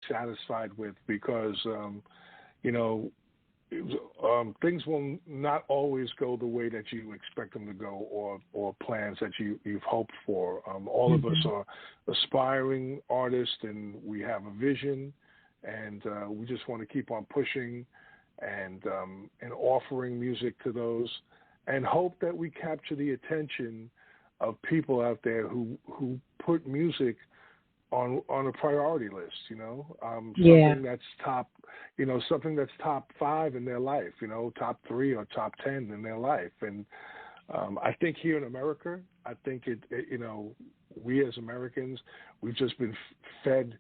satisfied with because you know things will not always go the way that you expect them to go, or plans that you've hoped for. All of us are aspiring artists, and we have a vision, and we just want to keep on pushing and offering music to those, and hope that we capture the attention of people out there who put music on a priority list, something that's top, something that's top 5 in their life, top 3 or top 10 in their life. And I think here in America, I think we as Americans, we've just been fed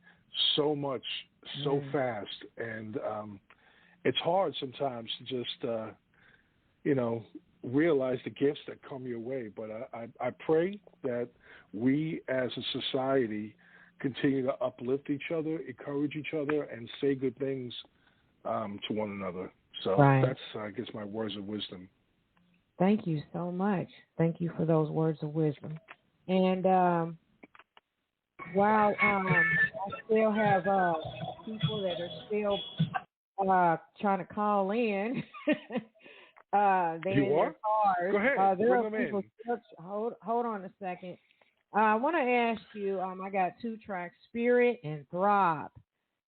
so much, so fast, and it's hard sometimes to just, realize the gifts that come your way. But I pray that we as a society continue to uplift each other, encourage each other, and say good things to one another. So that's, I guess, my words of wisdom. Thank you so much. Thank you for those words of wisdom. And while I still have people that are still trying to call in, they're in their cars. Go ahead. There Bring are them people. in. Hold on a second. I want to ask you, I got 2 tracks, Spirit and Throb.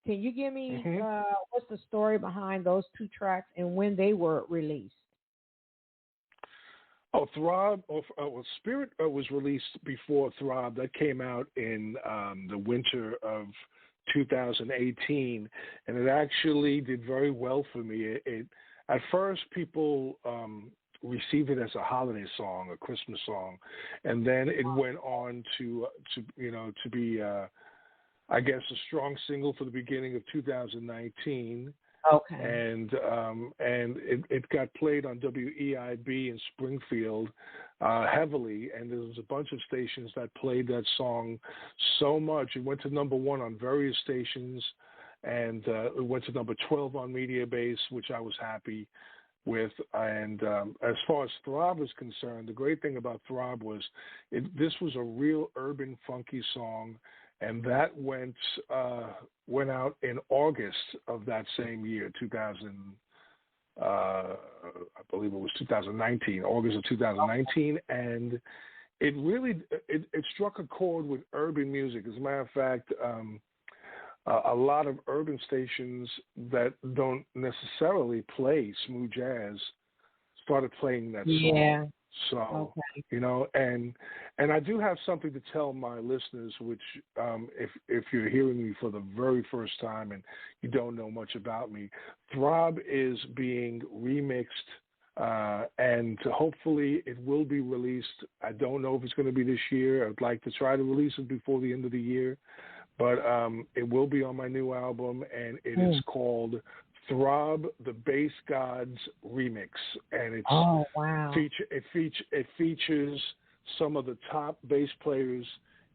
Can you give me what's the story behind those 2 tracks and when they were released? Oh, Throb, Spirit was released before Throb. That came out in the winter of 2018, and it actually did very well for me. At first, people received it as a holiday song, a Christmas song, and then it went on to be, I guess, a strong single for the beginning of 2019. Okay. And it got played on WEIB in Springfield heavily, and there was a bunch of stations that played that song so much. It went to number 1 on various stations, and it went to number 12 on Media Base, which I was happy with. And as far as Throb is concerned, the great thing about Throb was this was a real urban funky song, and that went out in August of that same year, 2000. I believe it was 2019, August of 2019, and it really it struck a chord with urban music. As a matter of fact, a lot of urban stations that don't necessarily play smooth jazz started playing that song. Yeah. So, and I do have something to tell my listeners, which if you're hearing me for the very first time and you don't know much about me, Throb is being remixed, and hopefully it will be released. I don't know if it's going to be this year. I'd like to try to release it before the end of the year. But it will be on my new album, and it is called Throb, the Bass Gods Remix. And it's it features some of the top bass players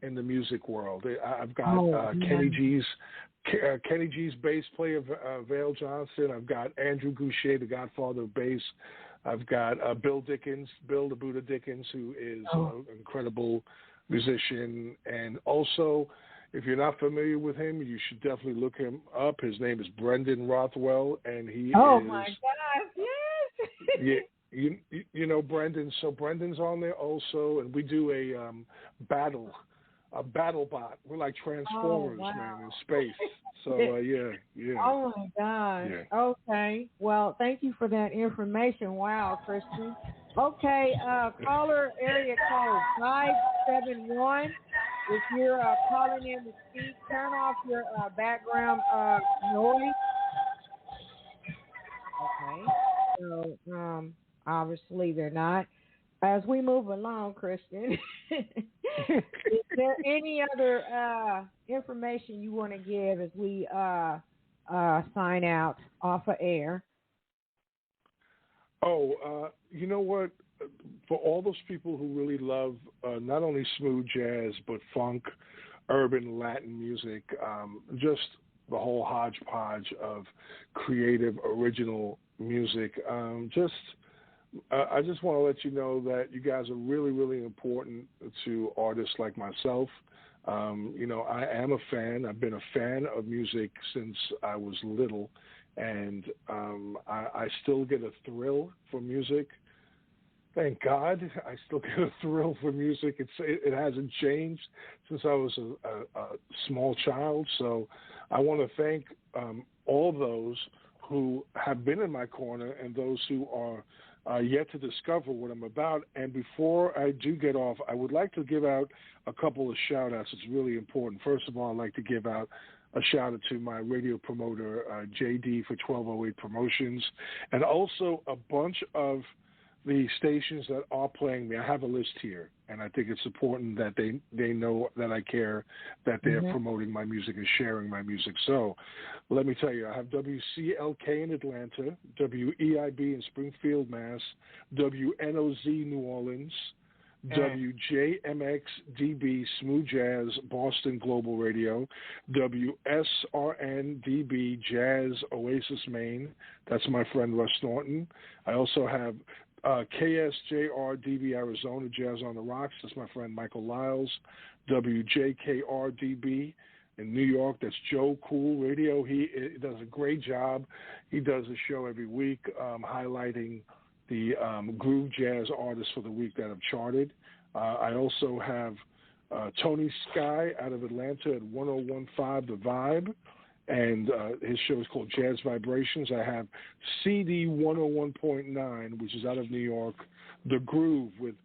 in the music world. I've got Kenny G's bass player, Vale Johnson. I've got Andrew Goucher, the godfather of bass. I've got Bill the Buddha Dickens, who is an incredible musician. And also, if you're not familiar with him, you should definitely look him up. His name is Brendan Rothwell, and he Oh, my gosh, yes. Yeah, you know Brendan. So Brendan's on there also, and we do a battle bot. We're like Transformers, man, in space. So, yeah. Oh, my gosh. Yeah. Okay. Well, thank you for that information. Wow, Christian. Okay, caller area code 571. If you're calling in to speak, turn off your background noise. Okay. So, obviously they're not. As we move along, Christian, is there any other information you want to give as we sign out off of air? Oh, you know what? For all those people who really love not only smooth jazz, but funk, urban Latin music, just the whole hodgepodge of creative, original music, I just want to let you know that you guys are really, really important to artists like myself. I am a fan. I've been a fan of music since I was little, and I still get a thrill from music. Thank God, I still get a thrill for music. It hasn't changed since I was a small child. So I want to thank all those who have been in my corner and those who are yet to discover what I'm about. And before I do get off, I would like to give out a couple of shout-outs. It's really important. First of all, I'd like to give out a shout-out to my radio promoter, JD, for 1208 Promotions, and also a bunch of the stations that are playing me. I have a list here, and I think it's important that they know that I care, that they're promoting my music and sharing my music. So let me tell you, I have WCLK in Atlanta, WEIB in Springfield, Mass., WNOZ New Orleans, WJMX-DB Smooth Jazz Boston Global Radio, WSRN-DB Jazz Oasis Maine. That's my friend Russ Norton. I also have KSJR-DB Arizona Jazz on the Rocks. That's my friend Michael Lyles. WJKR-DB in New York. That's Joe Cool Radio. He does a great job. He does a show every week highlighting the groove jazz artists for the week that have charted. I also have Tony Sky out of Atlanta at 1015 The Vibe, and his show is called Jazz Vibrations. I have CD 101.9, which is out of New York, The Groove with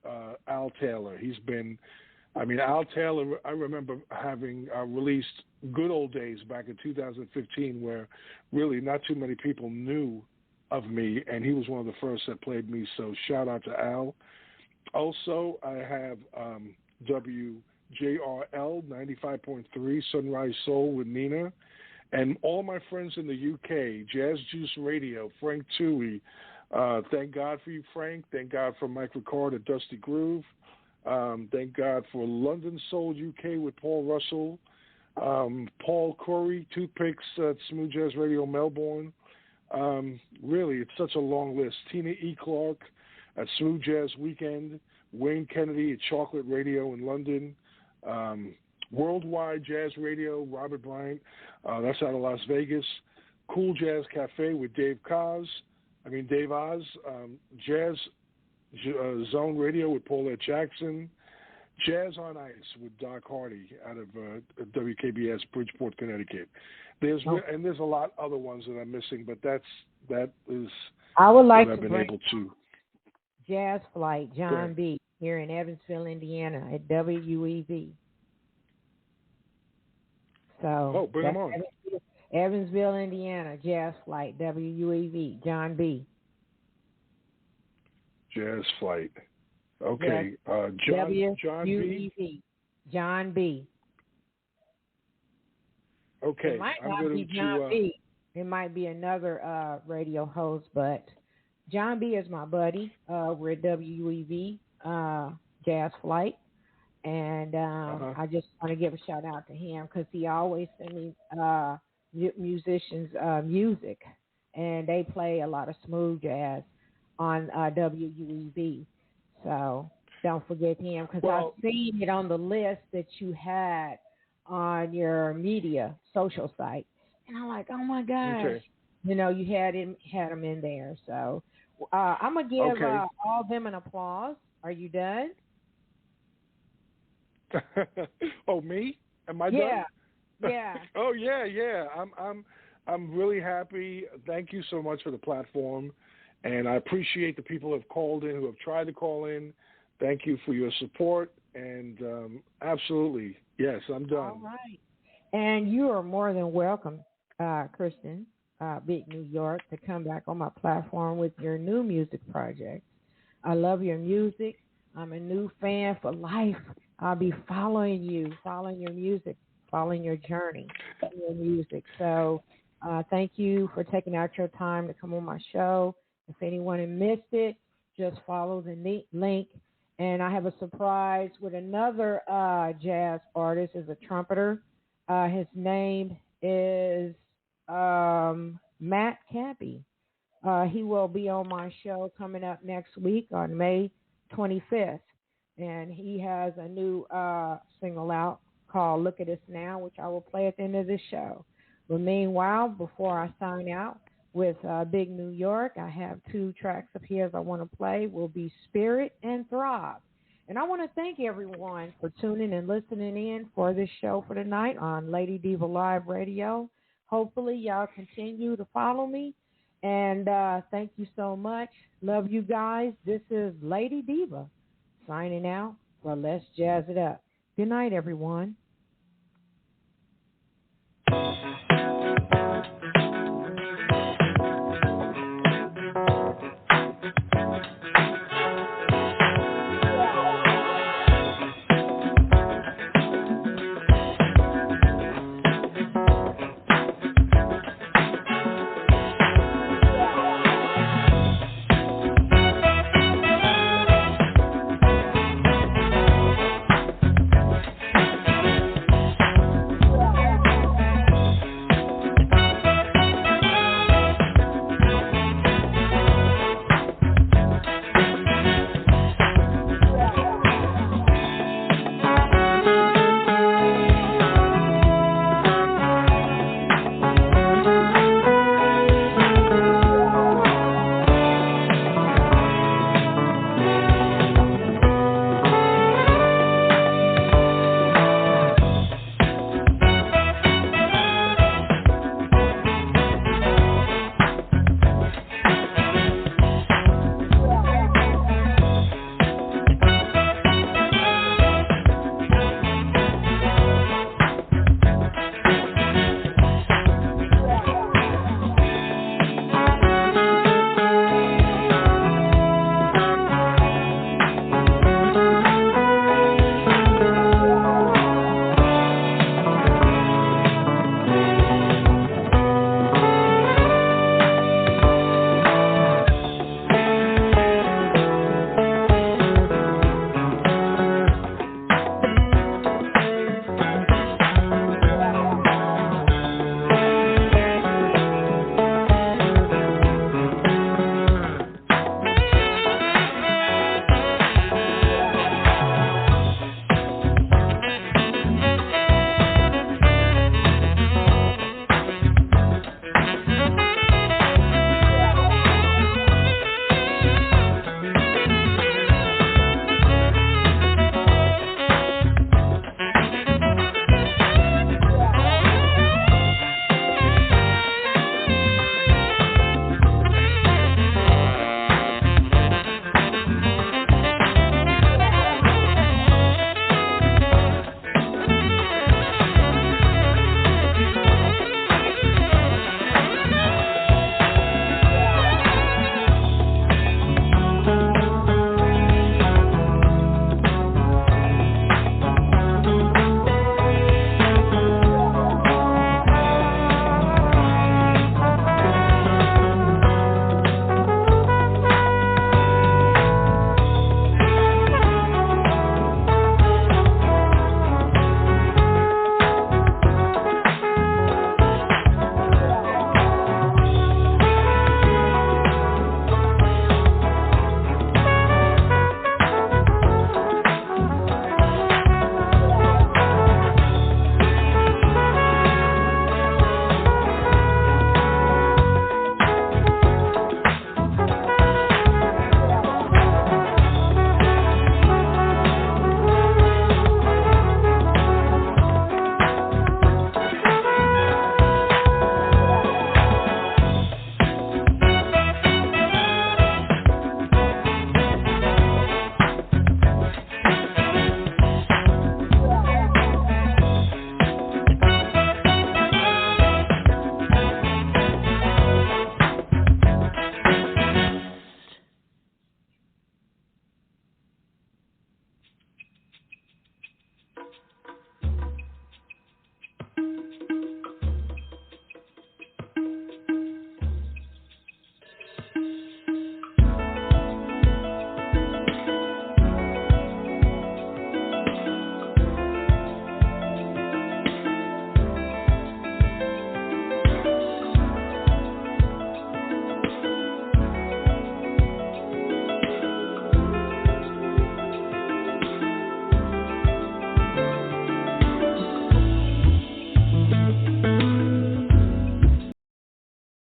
Al Taylor. Al Taylor, I remember having released Good Old Days back in 2015, where really not too many people knew of me, and he was one of the first that played me, so shout out to Al. Also, I have WJRL 95.3 Sunrise Soul with Nina, and all my friends in the UK, Jazz Juice Radio, Frank Toohey. Thank God for you, Frank. Thank God for Mike Ricard at Dusty Groove. Thank God for London Soul UK with Paul Russell. Paul Corey, Toothpicks at Smooth Jazz Radio Melbourne. Really, it's such a long list. Tina E. Clark at Smooth Jazz Weekend. Wayne Kennedy at Chocolate Radio in London. Worldwide Jazz Radio, Robert Bryant. That's out of Las Vegas. Cool Jazz Cafe with Dave Oz. Jazz Zone Radio with Paulette Jackson. Jazz on Ice with Doc Hardy out of WKBS Bridgeport, Connecticut. There's a lot other ones that I'm missing, but that is I would like what I've to been able to. Jazz Flight, John B. here in Evansville, Indiana at WUEV. So bring them on. Evansville, Indiana, Jazz Flight, WUEV, John B. Jazz Flight. Okay. John B. John B. Okay. It might not be John B. It might be another radio host, but John B. is my buddy. We're at WUEV, Jazz Flight. And I just want to give a shout out to him because he always sends me musicians' music, and they play a lot of smooth jazz on WUEV. So don't forget him because I've seen it on the list that you had on your media social site, and I'm like, oh my gosh, you had him in there. So I'm gonna give all of them an applause. Are you done? Oh, me? Am I done? Yeah. Oh yeah. I'm really happy. Thank you so much for the platform, and I appreciate the people who have called in, who have tried to call in. Thank you for your support, and absolutely, yes, I'm done. All right, and you are more than welcome, Kristen, Big New York, to come back on my platform with your new music project. I love your music. I'm a new fan for life. I'll be following you, following your music, following your journey, your music. So thank you for taking out your time to come on my show. If anyone had missed it, just follow the link. And I have a surprise with another jazz artist, is a trumpeter. His name is Matt Cappy. He will be on my show coming up next week on May 25th. And he has a new single out called Look at Us Now, which I will play at the end of the show. But meanwhile, before I sign out with Big New York, I have 2 tracks of his I want to play. Will be Spirit and Throb. And I want to thank everyone for tuning and listening in for this show for tonight on Lady Diva Live Radio. Hopefully, y'all continue to follow me. And thank you so much. Love you guys. This is Lady Diva signing out. Well, let's jazz it up. Good night, everyone.